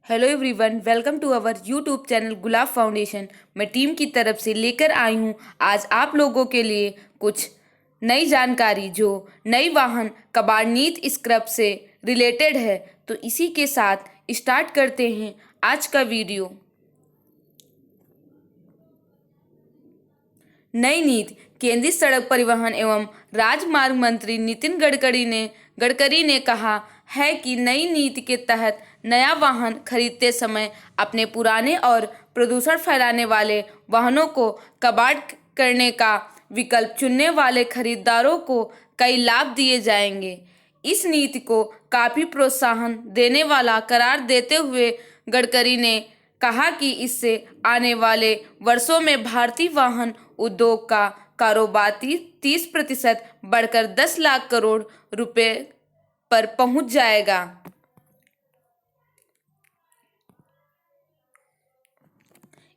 Hello everyone, welcome to our YouTube channel Gulab foundation. मैं team की तरफ से लेकर आई हूँ आज आप लोगों के लिए कुछ नई जानकारी जो नई वाहन कबाड़ नीति स्क्रब से रिलेटेड है। तो इसी के साथ स्टार्ट करते हैं आज का वीडियो। नई नीति। केंद्रीय सड़क परिवहन एवं राजमार्ग मंत्री नितिन गडकरी ने कहा है कि नई नीति के तहत नया वाहन खरीदते समय अपने पुराने और प्रदूषण फैलाने वाले वाहनों को कबाड़ करने का विकल्प चुनने वाले खरीदारों को कई लाभ दिए जाएंगे। इस नीति को काफी प्रोत्साहन देने वाला करार देते हुए गडकरी ने कहा कि इससे आने वाले वर्षों में भारतीय वाहन उद्योग का कारोबार 30% बढ़कर 10 लाख करोड़ रुपए पर पहुंच जाएगा।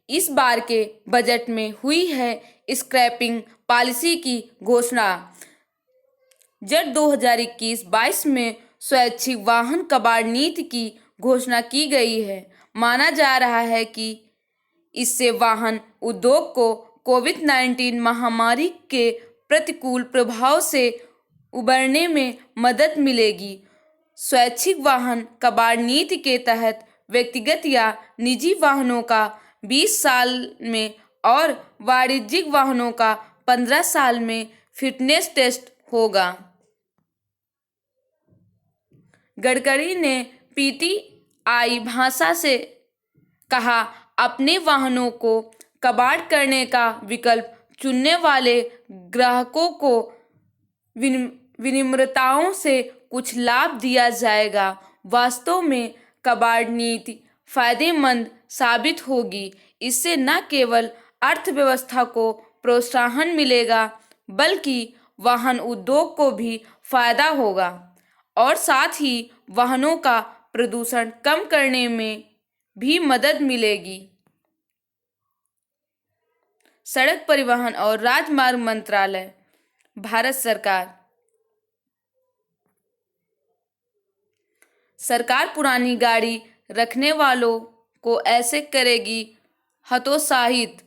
इस बार के बजट में हुई है स्क्रैपिंग पॉलिसी की घोषणा। जब 2021-22 में स्वैच्छिक वाहन कबाड़ नीति की घोषणा की गई है। माना जा रहा है कि इससे वाहन उद्योग को कोविड-19 महामारी के प्रतिकूल प्रभाव से उबरने में मदद मिलेगी। स्वैच्छिक वाहन कबाड़ नीति के तहत व्यक्तिगत या निजी वाहनों का 20 साल में और वाणिज्यिक वाहनों का 15 साल में फिटनेस टेस्ट होगा। गडकरी ने पीटीआई भाषा से कहा, अपने वाहनों को कबाड़ करने का विकल्प चुनने वाले ग्राहकों को विनिर्माताओं से कुछ लाभ दिया जाएगा। वास्तव में कबाड़ नीति फायदेमंद साबित होगी। इससे न केवल अर्थव्यवस्था को प्रोत्साहन मिलेगा बल्कि वाहन उद्योग को भी फायदा होगा और साथ ही वाहनों का प्रदूषण कम करने में भी मदद मिलेगी। सड़क परिवहन और राजमार्ग मंत्रालय, भारत सरकार पुरानी गाड़ी रखने वालों को ऐसे करेगी हतोत्साहित।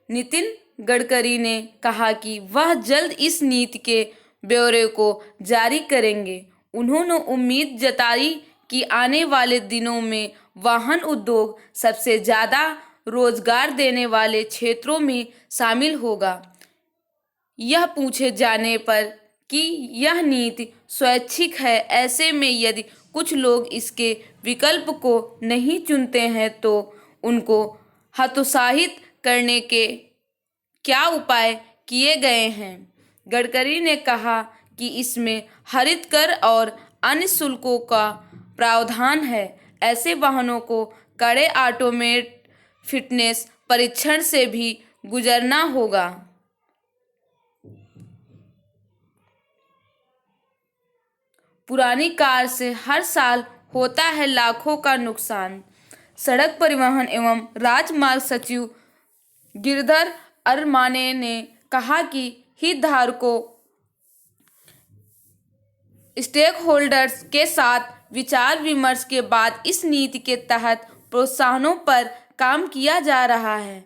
नितिन गडकरी ने कहा कि वह जल्द इस नीति के ब्यौरे को जारी करेंगे। उन्होंने उम्मीद जताई कि आने वाले दिनों में वाहन उद्योग सबसे ज़्यादा रोजगार देने वाले क्षेत्रों में शामिल होगा। यह पूछे जाने पर कि यह नीति स्वैच्छिक है, ऐसे में यदि कुछ लोग इसके विकल्प को नहीं चुनते हैं तो उनको हतोत्साहित करने के क्या उपाय किए गए हैं। गडकरी ने कहा कि इसमें हरित कर और अन्य शुल्कों का प्रावधान है। ऐसे वाहनों को कड़े ऑटोमेट फिटनेस परीक्षण से भी गुजरना होगा। पुरानी कार से हर साल होता है लाखों का नुकसान। सड़क परिवहन एवं राजमार्ग सचिव गिरधर अरमाने ने कहा कि हितधारकों स्टेक होल्डर्स के साथ विचार विमर्श के बाद इस नीति के तहत प्रोत्साहनों पर काम किया जा रहा है।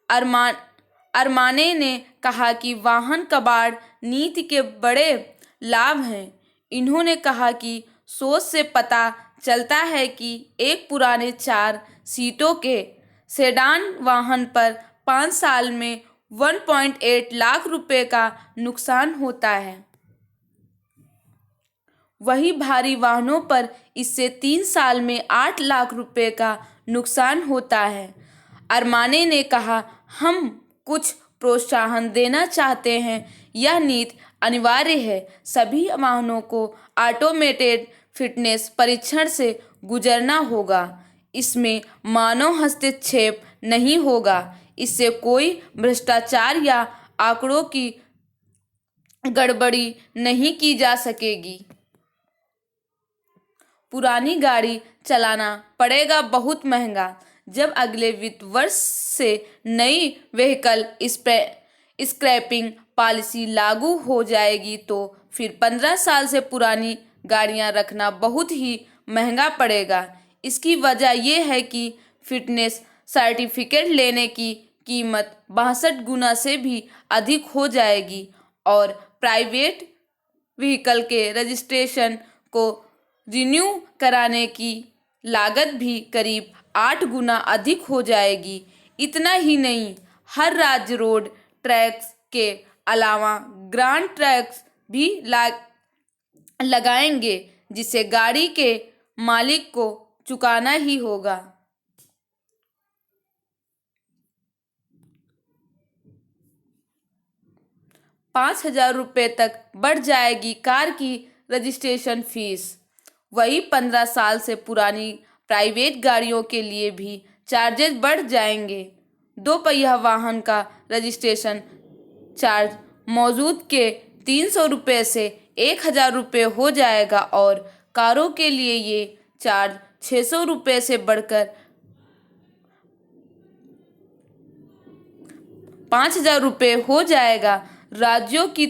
अरमाने ने कहा कि वाहन कबाड़ नीति के बड़े लाभ हैं। इन्होंने कहा कि सोच से पता चलता है कि एक पुराने 4 सीटों के सेडान वाहन पर 5 साल में 1.8 लाख रुपए का नुकसान होता है। वही भारी वाहनों पर इससे 3 साल में 8 लाख रुपए का नुकसान होता है। अरमाने ने कहा, हम कुछ प्रोत्साहन देना चाहते हैं। यह नीति अनिवार्य है। सभी वाहनों को ऑटोमेटेड फिटनेस परीक्षण से गुजरना होगा। इसमें मानव हस्तक्षेप नहीं होगा। इससे कोई भ्रष्टाचार या आंकड़ों की गड़बड़ी नहीं की जा सकेगी। पुरानी गाड़ी चलाना पड़ेगा बहुत महंगा। जब अगले वित्त वर्ष से नई व्हीकल स्क्रैपिंग पॉलिसी लागू हो जाएगी तो फिर 15 साल से पुरानी गाड़ियां रखना बहुत ही महंगा पड़ेगा। इसकी वजह यह है कि फिटनेस सर्टिफिकेट लेने की कीमत 62 गुना से भी अधिक हो जाएगी और प्राइवेट व्हीकल के रजिस्ट्रेशन को रिन्यू कराने की लागत भी करीब 8 गुना अधिक हो जाएगी। इतना ही नहीं, हर राज्य रोड टैक्स के अलावा ग्रांड टैक्स भी लगाएंगे, जिसे गाड़ी के मालिक को चुकाना ही होगा। 5,000 रुपये तक बढ़ जाएगी कार की रजिस्ट्रेशन फीस। वही 15 साल से पुरानी प्राइवेट गाड़ियों के लिए भी चार्जेस बढ़ जाएंगे। 2 पहिया वाहन का रजिस्ट्रेशन चार्ज मौजूद के 300 रुपये से 1,000 रुपये हो जाएगा और कारों के लिए ये चार्ज 600 रुपये से बढ़कर 5,000 रुपये हो जाएगा। राज्यों की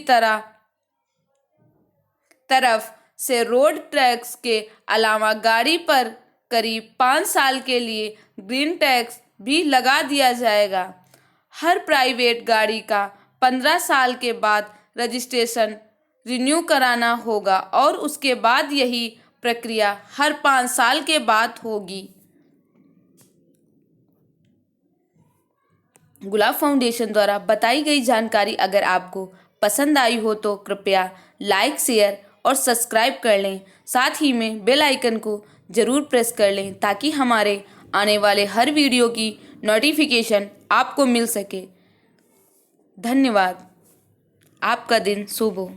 तरफ से रोड टैक्स के अलावा गाड़ी पर करीब 5 साल के लिए ग्रीन टैक्स भी लगा दिया जाएगा। हर प्राइवेट गाड़ी का 15 साल के बाद रजिस्ट्रेशन रिन्यू कराना होगा और उसके बाद यही प्रक्रिया हर 5 साल के बाद होगी। गुलाब फाउंडेशन द्वारा बताई गई जानकारी अगर आपको पसंद आई हो तो कृपया लाइक, शेयर और सब्सक्राइब कर लें। साथ ही में बेल आइकन को ज़रूर प्रेस कर लें ताकि हमारे आने वाले हर वीडियो की नोटिफिकेशन आपको मिल सके। धन्यवाद। आपका दिन शुभ हो।